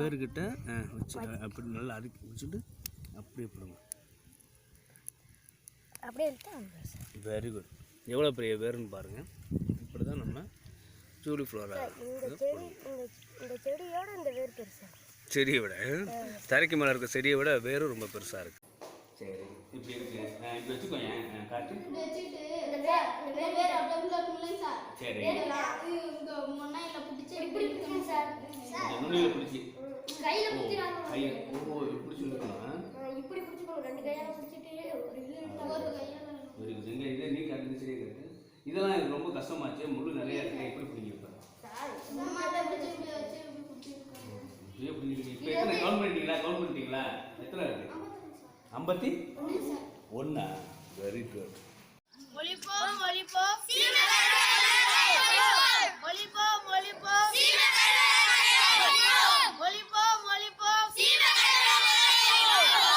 வேர்கிட்ட வச்சு அப்படி நல்லா அறுக்கி வச்சுட்டு அப்படியே போடுங்க. அப்படியே வெரி குட். எவ்வளோ பெரிய வேர்னு பாருங்கள். இப்படி தான் நம்ம ஜூலி ஃப்ளோரா செடியை விட தரைக்கு மேலே இருக்க செடியை விட வேரும் ரொம்ப பெருசாக இருக்குது. சரி இப்படி இருக்கு. இப்படி வச்சுக்கோங்க. காட்டு சரி நுனியில் பிடிச்சி கையில் பிடிச்சி இதை நீ காட்டு சரியா காட்டு. இதெல்லாம் எனக்கு ரொம்ப கஷ்டமாச்சு. முள் நிறையா இருக்கு. எப்படி பிடிங்கிருப்பேன் இப்படியே பிடிங்கிருக்கு. இப்போ எத்தனை கவுண்ட் பண்ணிட்டீங்களா? எத்தனை இருக்கு? 51. Very good.